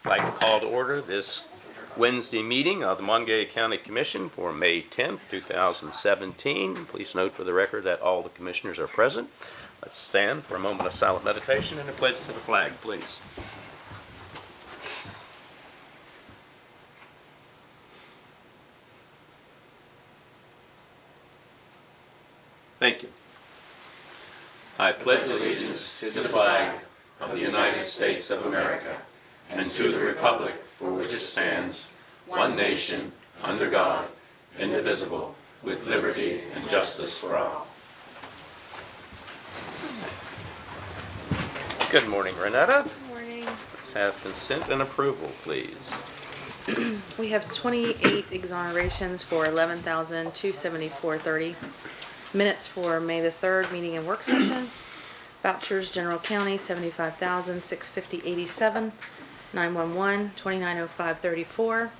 I'd like to call to order this Wednesday meeting of the Monongalia County Commission for May 10th, 2017. Please note for the record that all the commissioners are present. Let's stand for a moment of silent meditation and a pledge to the flag, please. Thank you. I pledge allegiance to the flag of the United States of America and to the republic for which it stands, one nation, under God, indivisible, with liberty and justice for all. Good morning, Renetta. Good morning. Let's have consent and approval, please. We have 28 exonerations for $11,274.30. Minutes for May the 3rd meeting and work session. Vouchers, General County, $75,650.87. 911, $2905.34.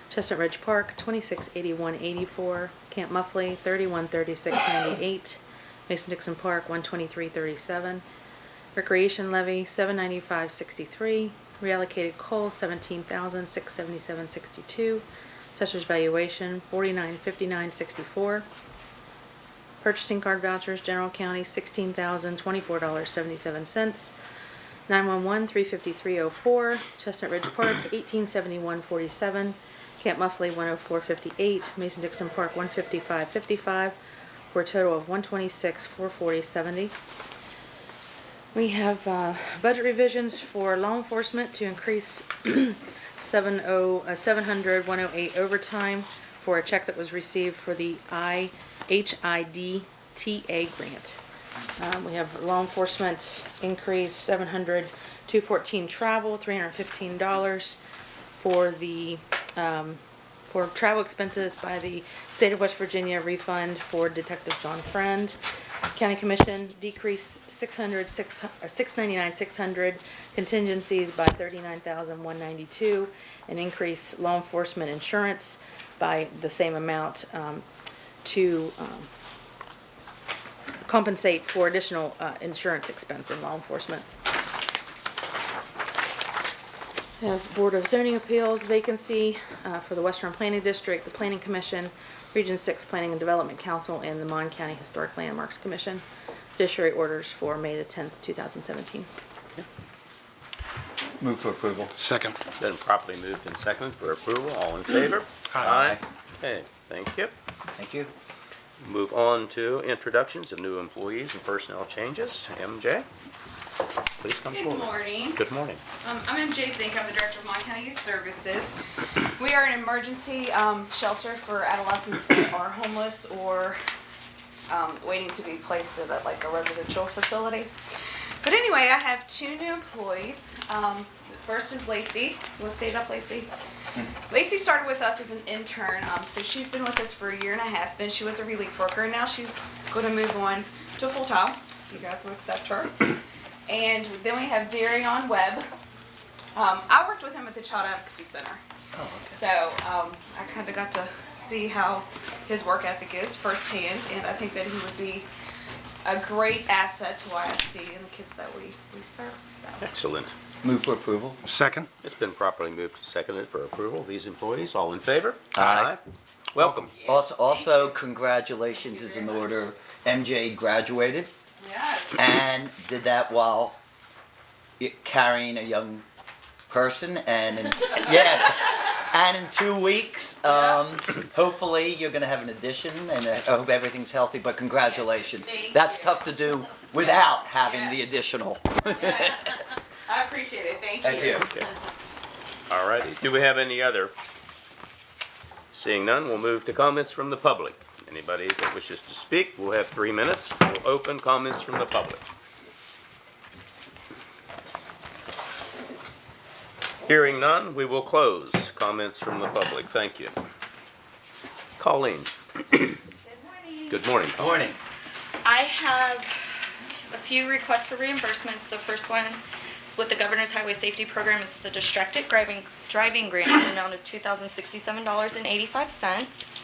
Chestnut Ridge Park, $2681.84. Camp Muffley, $3136.98. Mason-Dixon Park, $123.37. Recreation levy, $795.63. Reallocated coal, $17,677.62. Assessor's valuation, $4959.64. Purchasing card vouchers, General County, $16,024.77. 911, $353.04. Chestnut Ridge Park, $1871.47. Camp Muffley, $104.58. Mason-Dixon Park, $155.55. For a total of $126,440.70. We have budget revisions for law enforcement to increase 700-108 overtime for a check that was received for the HIDTA grant. We have law enforcement increase 700-214 travel, $315 for the for travel expenses by the state of West Virginia refund for Detective John Friend. County Commission decrease $699,600 contingencies by $39,192 and increase law enforcement insurance by the same amount to compensate for additional insurance expense in law enforcement. We have Board of Zoning Appeals vacancy for the Western Planning District, the Planning Commission, Region 6 Planning and Development Council, and the Mon County Historic Landmarks Commission. Judiciary orders for May the 10th, 2017. Move for approval. Second. Been properly moved and seconded for approval. All in favor? Aye. Okay, thank you. Thank you. Move on to introductions of new employees and personnel changes. MJ, please come forward. Good morning. Good morning. I'm MJ Zink. I'm the Director of Mon County Youth Services. We are an emergency shelter for adolescents that are homeless or waiting to be placed at a residential facility. But anyway, I have two new employees. First is Lacey. Let's stand up, Lacey. Lacey started with us as an intern, so she's been with us for a year and a half. Then she was a relief worker, and now she's going to move on to full-time. If you guys will accept her. And then we have Darion Webb. I worked with him at the Child Advocacy Center. Oh, okay. So I kind of got to see how his work ethic is firsthand, and I think that he would be a great asset to YSC and the kids that we serve. So. Excellent. Move for approval. Second. It's been properly moved and seconded for approval of these employees. All in favor? Aye. Welcome. Also, congratulations is in order. MJ graduated Yes. and did that while carrying a young person, and in 2 weeks, hopefully you're going to have an addition, and I hope everything's healthy. But congratulations. Thank That's you. tough to do without having the Yes. additional. Yes. I appreciate it. Thank you. Okay. All righty. Do we have any other? Seeing none, we'll move to comments from the public. Anybody that wishes to speak, we'll have 3 minutes. We'll open comments from the public. Hearing none, we will close comments from the public. Thank you. Colleen. Good morning. Good morning. Colleen. Morning. I have a few requests for reimbursements. The first one is with the Governor's Highway Safety Program. It's the Distracted Driving Grant in the amount of $2,067.85.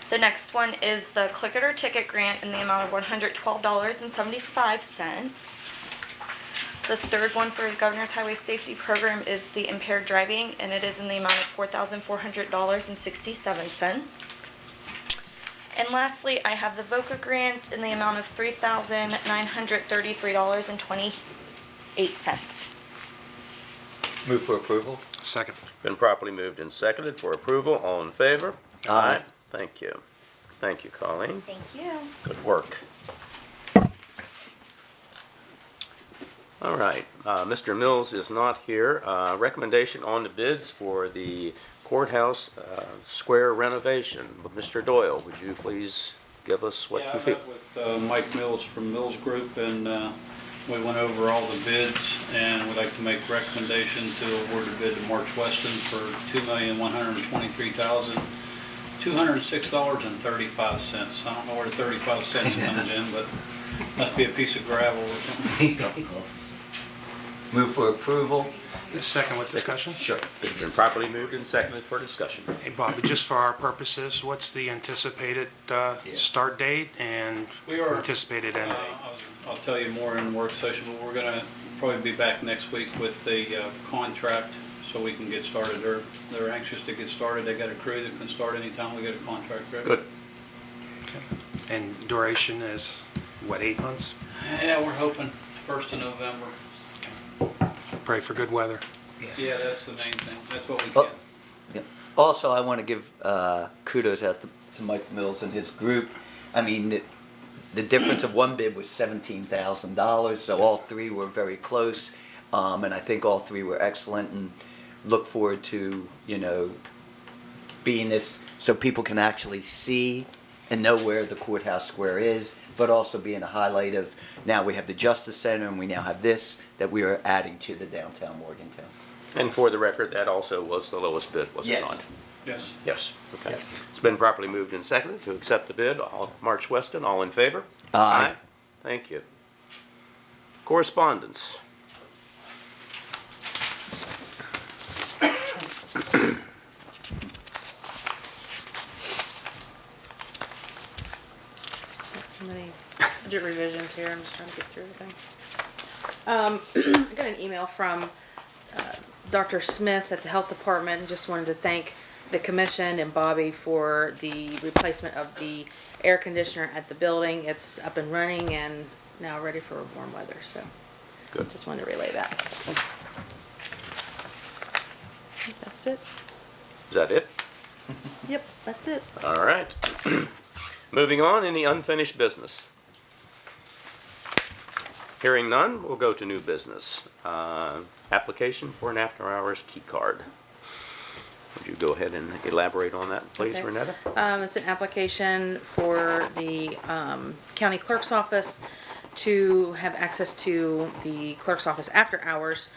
The next one is the Click It or Ticket Grant in the amount of $112.75. The third one for the Governor's Highway Safety Program is the impaired driving, and it is in the amount of $4,400.67. And lastly, I have the VOCA grant in the amount of $3,933.28. Move for approval. Second. Been properly moved and seconded for approval. All in favor? Aye. Thank you. Thank you, Colleen. Thank you. Good work. All right, Mr. Mills is not here. Recommendation on the bids for the courthouse square renovation. Mr. Doyle, would you please give us what Yeah, you I feel? met with Mike Mills from Mills Group, and we went over all the bids, and we'd like to make recommendation to award a bid to March Weston for $2,123,206.35. I don't know where the 35 cents comes in, but must be a piece of gravel or something. Move for approval. Second with discussion? Sure. It's been properly moved and seconded for discussion. Hey, Bobby, just for our purposes, what's the anticipated start date and We are- anticipated end date? I'll tell you more in the work session, but we're gonna probably be back next week with the contract so we can get started. They're anxious to get started. They got a crew that can start anytime we get a contract ready. Good. And duration is, what, 8 months? Yeah, we're hoping 1st of November. Pray for good weather. Yeah, that's the main thing. That's what we Oh. can. Yep. Also, I want to give kudos out to Mike Mills and his group. I mean, the difference of one bid was $17,000, so all three were very close, and I think all three were excellent. And look forward to being this so people can actually see and know where the courthouse square is, but also being a highlight of now we have the Justice Center and we now have this that we are adding to the downtown Morgantown. And for the record, that also was the lowest bid, was it not? Yes. Yes. Okay. Yeah. It's been properly moved and seconded to accept the bid. March Weston, all in favor? Aye. Thank you. Correspondence. So many budget revisions here, I'm just trying to get through everything. I got an email from Dr. Smith at the Health Department, just wanted to thank the commission and Bobby for the replacement of the air conditioner at the building. It's up and running and now ready for warm weather, so. Good. Just wanted to relay that. That's it. Is that it? Yep, that's it. All right. Moving on, any unfinished business? Hearing none, we'll go to new business. Application for an after-hours key card. Would you go ahead and elaborate on that, please, Okay. Renetta? It's an application for the county clerk's office to have access to the clerk's office after hours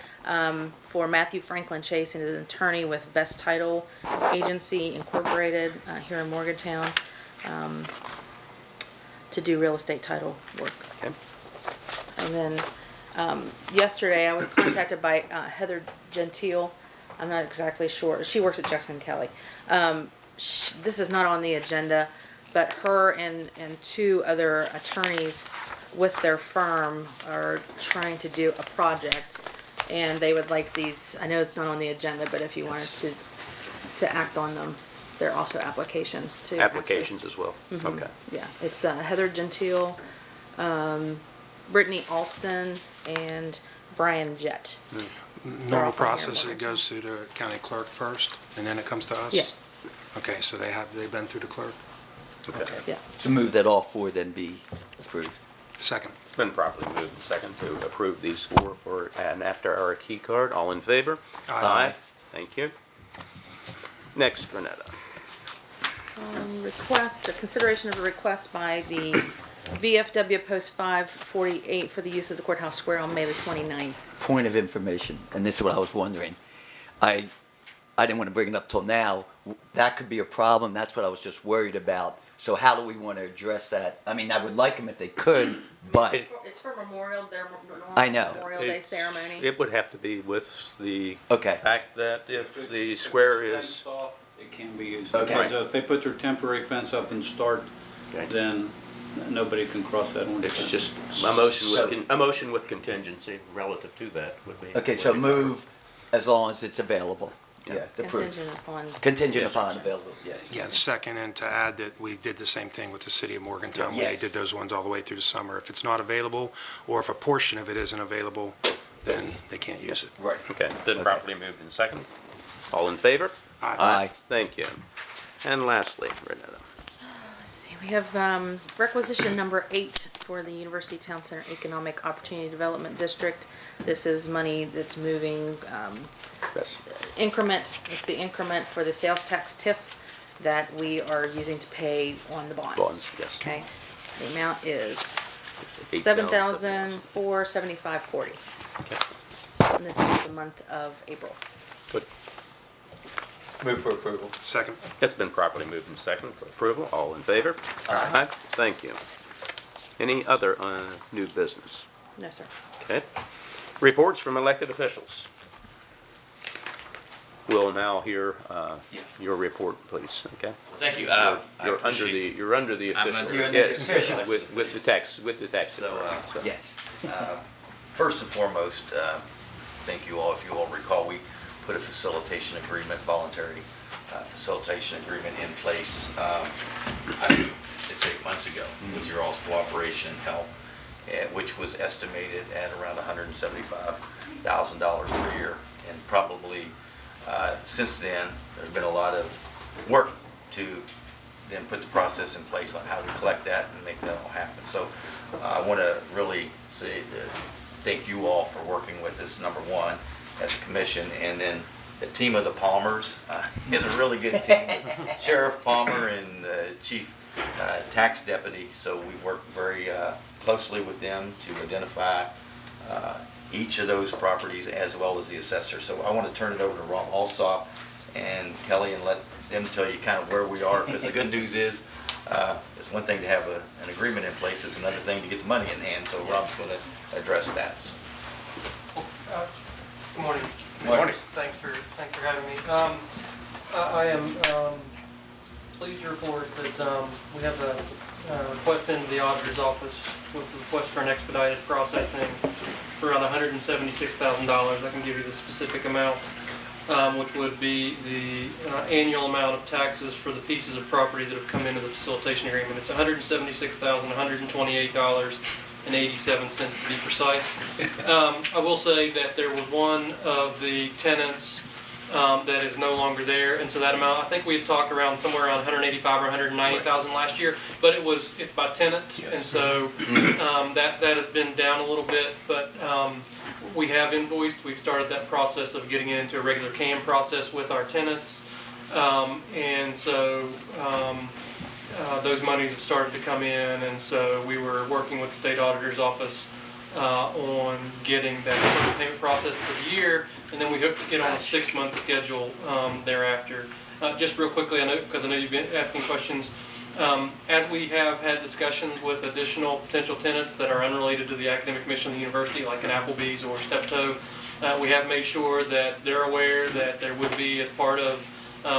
for Matthew Franklin Chase, and is an attorney with Best Title Agency Incorporated here in Morgantown to do real estate title work. Okay. And then yesterday I was contacted by Heather Gentile. I'm not exactly sure. She works at Jackson Kelly. This is not on the agenda, but her and two other attorneys with their firm are trying to do a project, and they would like these. I know it's not on the agenda, but if you wanted to act on them, they're also applications to Applications access. as well? Okay. Yeah, it's Heather Gentile, Brittany Alston, and Brian Jett. Normal all from here in process, it Morgantown. goes to the county clerk first, and then it comes to us? Yes. Okay, so they've been through the clerk? Okay. Yeah. So move that all four then be approved. Second. It's been properly moved and second to approve these four for an after-hour key card. All in favor? Aye. Thank you. Next, Renetta. Request, a consideration of a request by the VFW Post 548 for the use of the courthouse square on May the 29th. Point of information, and this is what I was wondering. I didn't want to bring it up till now. That could be a problem. That's what I was just worried about. So how do we want to address that? I mean, I would like them if they could, but It's for their I know. Memorial Day ceremony. It would have to be with the Okay. fact that if the square is, Fenced off, it can be used. Okay. Because if they put their temporary fence up and start, Okay. then nobody can cross that one. It's just a motion with contingency relative to that would be. Okay, so move as long as it's available. Yeah, the proof. Contingent upon. Contingent upon available, yes. Yeah, second, and to add that we did the same thing with the city of Morgantown when they Yes. did those ones all the way through the summer. If it's not available, or if a portion of it isn't available, then they can't use it. Right. Okay, been properly moved in second. All in favor? Aye. Thank you. And lastly, Renetta. Let's see, we have requisition number 8 for the University Town Center Economic Opportunity Development District. This is money that's moving Yes. increment. It's the increment for the sales tax TIF that we are using to pay on the bonds. Bonds, yes. Okay, the amount is $8,000. $7,475.40. Okay. And this is for the month of April. Good. Move for approval. Second. It's been properly moved in second for approval. All in favor? Aye. Thank you. Any other new business? No, sir. Okay. Reports from elected officials. We'll now hear your report, please, okay? Thank you. You're under the official. under the Yes, officials. with the tax So, department, so. Yes. First and foremost, thank you all. If you all recall, we put a facilitation agreement, voluntary facilitation agreement in place 6-8 months ago with your all's cooperation and help, which was estimated at around $175,000 per year. And probably since then, there's been a lot of work to then put the process in place on how to collect that and make that all happen. So I want to really say thank you all for working with us, number one, as a commission, and then the team of the Palmers is a really good team. Sheriff Palmer and the Chief Tax Deputy, so we work very closely with them to identify each of those properties as well as the assessor. So I want to turn it over to Ron Alsop and Kelly and let them tell you kind of where we are, because the good news is it's one thing to have an agreement in place, it's another thing to get the money in hand, so Rob's going to address that. Good morning. Morning. Thanks for having me. I am pleased to report that we have a request into the auditor's office with a request for an expedited processing for around $176,000. I can give you the specific amount, which would be the annual amount of taxes for the pieces of property that have come into the facilitation agreement. It's $176,128.87 to be precise. I will say that there was one of the tenants that is no longer there, and so that amount, I think we had talked around somewhere around 185 or 190,000 last year, but it's by tenant, and so that has been down a little bit, but we have invoiced. We've started that process of getting it into a regular CAM process with our tenants, and so those monies have started to come in, and so we were working with the state auditor's office on getting that first payment process for the year, and then we hope to get on a 6-month schedule thereafter. Just real quickly, because I know you've been asking questions, as we have had discussions with additional potential tenants that are unrelated to the academic mission of the university, like an Applebee's or Steptoe, we have made sure that they're aware that there would be, as part of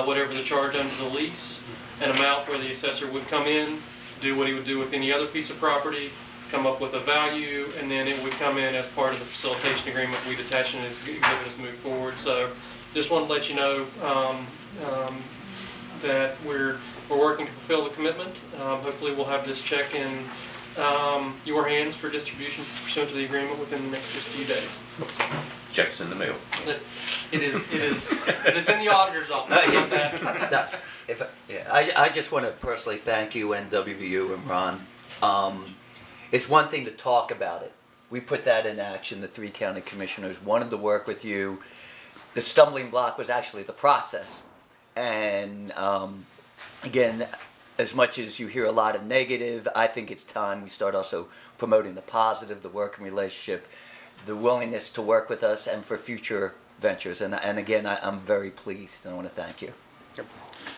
whatever the charge under the lease, an amount where the assessor would come in, do what he would do with any other piece of property, come up with a value, and then it would come in as part of the facilitation agreement we'd attach in as exhibit as move forward. So just wanted to let you know that we're working to fulfill the commitment. Hopefully we'll have this check in your hands for distribution pursuant to the agreement within the next just few days. Check's in the mail. It is in the auditor's office. I just want to personally thank you and WVU and Ron. It's one thing to talk about it. We put that in action. The 3 county commissioners wanted to work with you. The stumbling block was actually the process. And again, as much as you hear a lot of negative, I think it's time we start also promoting the positive, the working relationship, the willingness to work with us and for future ventures. And again, I'm very pleased and I want to thank you.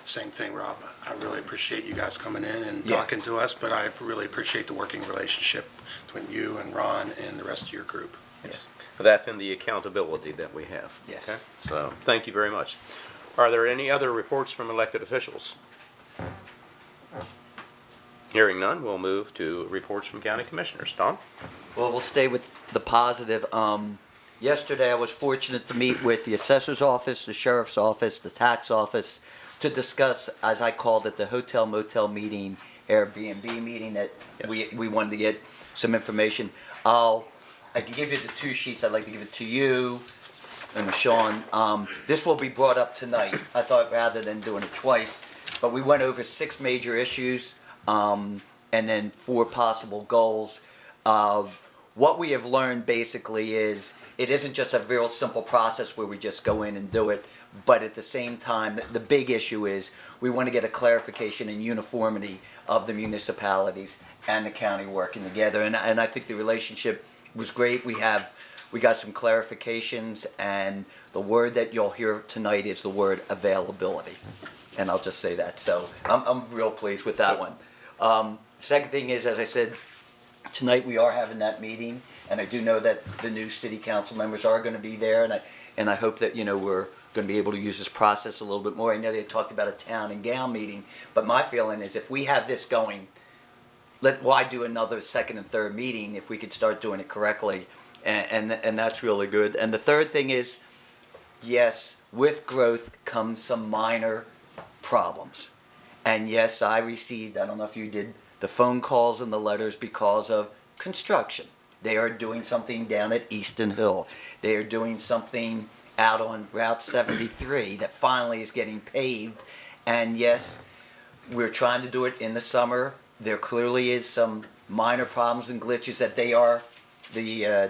Same thing, Rob. I really appreciate you guys coming in and talking to us, but I really appreciate the working relationship between you and Ron and the rest of your group. Yes. That and the accountability that we have. Yes. Okay? So, thank you very much. Are there any other reports from elected officials? Hearing none, we'll move to reports from county commissioners. Don? Well, we'll stay with the positive. Yesterday, I was fortunate to meet with the assessor's office, the sheriff's office, the tax office, to discuss, as I called it, the hotel motel meeting, Airbnb meeting that we wanted to get some information. I can give you the 2 sheets. I'd like to give it to you and Sean. This will be brought up tonight. I thought rather than doing it twice, but we went over 6 major issues and then 4 possible goals. What we have learned basically is it isn't just a real simple process where we just go in and do it, but at the same time, the big issue is we want to get a clarification and uniformity of the municipalities and the county working together. And I think the relationship was great. We got some clarifications, and the word that you'll hear tonight is the word availability. And I'll just say that. So I'm real pleased with that one. Second thing is, as I said, tonight we are having that meeting, and I do know that the new city council members are going to be there, and I hope that we're going to be able to use this process a little bit more. I know they talked about a town and gown meeting, but my feeling is if we have this going, why do another second and third meeting if we could start doing it correctly, and that's really good. And the third thing is, yes, with growth comes some minor problems, and yes, I received, I don't know if you did, the phone calls and the letters because of construction. They are doing something down at Easton Hill. They are doing something out on Route 73 that finally is getting paved. And yes, we're trying to do it in the summer. There clearly is some minor problems and glitches that the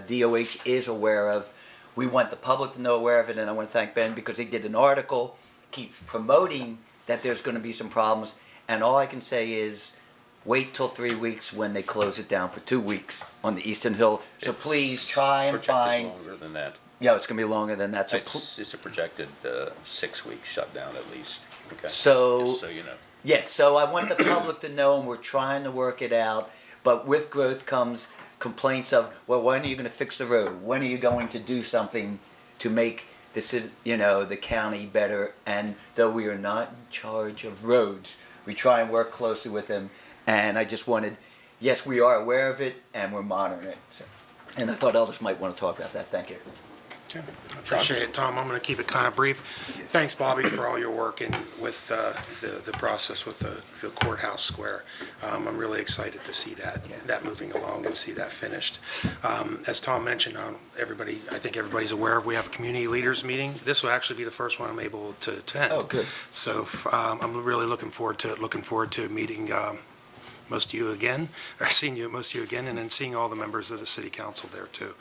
DOH is aware of. We want the public to know aware of it, and I want to thank Ben because he did an article, keeps promoting that there's going to be some problems, and all I can say is wait till 3 weeks when they close it down for 2 weeks on the Easton Hill. So please try and find. Longer than that. Yeah, it's going to be longer than that. So It's a projected 6-week shutdown at least. Okay. So Just so you know. yes, so I want the public to know, and we're trying to work it out. But with growth comes complaints of, well, when are you going to fix the road? When are you going to do something to make the city, the county better? And though we are not in charge of roads, we try and work closely with them. And I just wanted, yes, we are aware of it, and we're monitoring it. So, and I thought others might want to talk about that. Thank you. Okay. I appreciate it, Tom. I'm going to keep it kind of brief. Thanks, Bobby, for all your work and with the process with the courthouse square. I'm really excited to see that moving along and see that finished. As Tom mentioned, I think everybody's aware of, we have a community leaders meeting. This will actually be the first one I'm able to attend. Oh, good. So I'm really looking forward to meeting most of you again, or seeing most of you again, and then seeing all the members of the city council there too,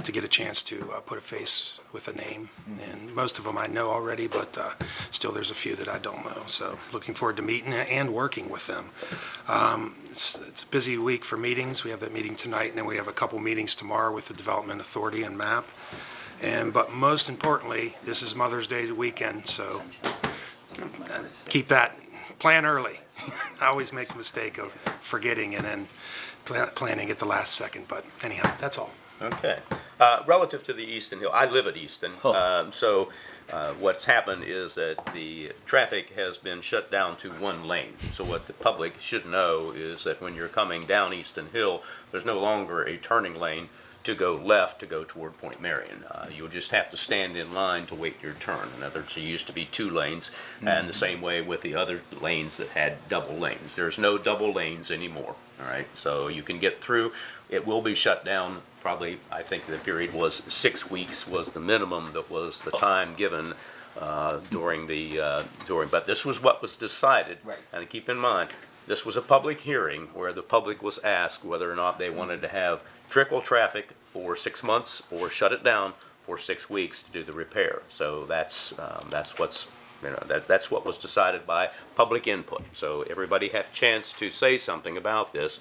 to get a chance to put a face with a name. And most of them I know already, but still there's a few that I don't know. So looking forward to meeting and working with them. It's a busy week for meetings. We have that meeting tonight, and then we have a couple meetings tomorrow with the Development Authority and MAP. But most importantly, this is Mother's Day weekend, so keep that, plan early. I always make the mistake of forgetting and then planning at the last second, but anyhow, that's all. Okay. Relative to the Easton Hill, I live at Easton, so what's happened is that the traffic has been shut down to one lane. So what the public should know is that when you're coming down Easton Hill, there's no longer a turning lane to go left to go toward Point Marion. You'll just have to stand in line to wait your turn. In other words, there used to be 2 lanes, and the same way with the other lanes that had double lanes. There's no double lanes anymore, all right? So you can get through. It will be shut down probably, I think the period was 6 weeks was the minimum that was the time given but this was what was decided. Right. And keep in mind, this was a public hearing where the public was asked whether or not they wanted to have trickle traffic for 6 months or shut it down for 6 weeks to do the repair. So that's what was decided by public input. So everybody had a chance to say something about this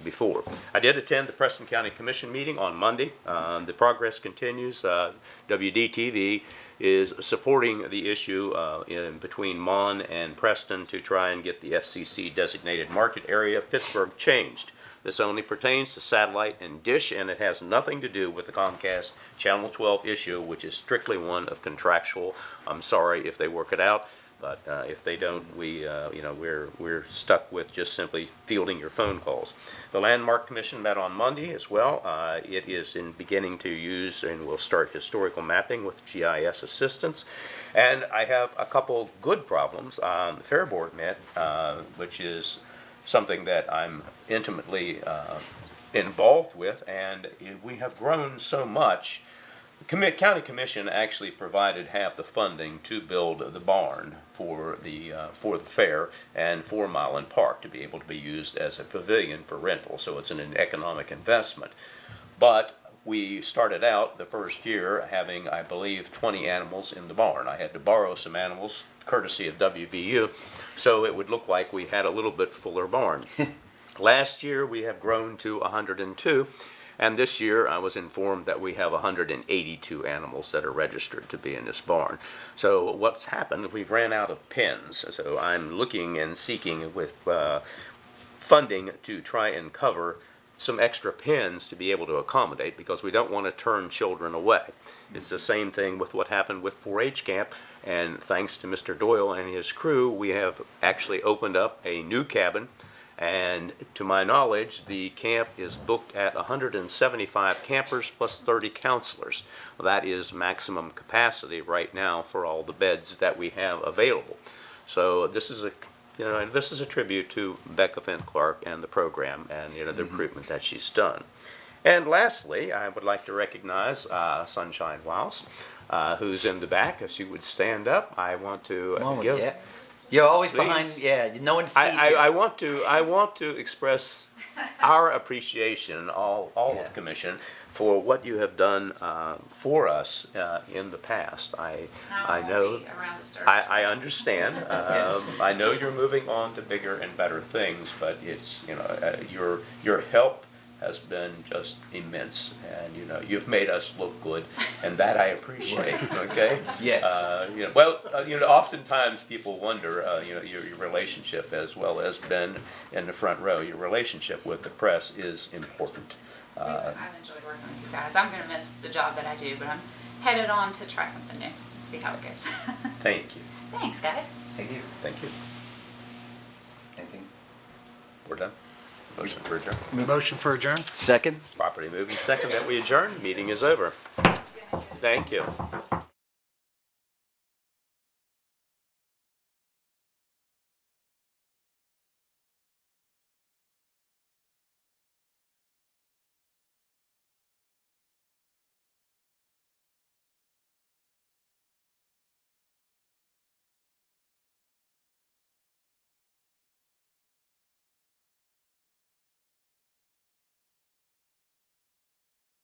before. I did attend the Preston County Commission meeting on Monday. The progress continues. WDTV is supporting the issue in between Mon and Preston to try and get the FCC designated market area of Pittsburgh changed. This only pertains to satellite and dish, and it has nothing to do with the Comcast Channel 12 issue, which is strictly one of contractual. I'm sorry if they work it out. But if they don't, we're stuck with just simply fielding your phone calls. The Landmark Commission met on Monday as well. It is beginning to use and will start historical mapping with GIS assistance. And I have a couple good problems. The Fair Board met, which is something that I'm intimately involved with, and we have grown so much. The County Commission actually provided half the funding to build the barn for the fair and for Mylan Park to be able to be used as a pavilion for rental, so it's an economic investment. But we started out the first year having, I believe, 20 animals in the barn. I had to borrow some animals courtesy of WVU, so it would look like we had a little bit fuller barn. Last year we have grown to 102, and this year I was informed that we have 182 animals that are registered to be in this barn. So what's happened, we've ran out of pens, so I'm looking and seeking with funding to try and cover some extra pens to be able to accommodate, because we don't want to turn children away. It's the same thing with what happened with 4-H camp, and thanks to Mr. Doyle and his crew, we have actually opened up a new cabin. And to my knowledge, the camp is booked at 175 campers plus 30 counselors. Well, that is maximum capacity right now for all the beds that we have available. So this is a tribute to Becca Finn Clark and the program and the recruitment that she's done. And lastly, I would like to recognize Sunshine Wiles, who's in the back. If she would stand up, I want to give. Yeah. You're always Please. behind. Yeah, no one sees you. I want to express our appreciation, all of the commission, for what you have done for us in the past. I know. I understand. I know you're moving on to bigger and better things, but it's your help has been just immense, and you've made us look good, and that I appreciate. Okay. Yes. Oftentimes people wonder, your relationship, as well as Ben in the front row, your relationship with the press is important. I've enjoyed working with you guys. I'm going to miss the job that I do, but I'm headed on to try something new and see how it goes. Thank you. Thanks, guys. Thank you. Thank you. Anything? We're done. Motion for adjourn. Motion for adjourn? Second? Property moving second that we adjourn. Meeting is over. Thank you.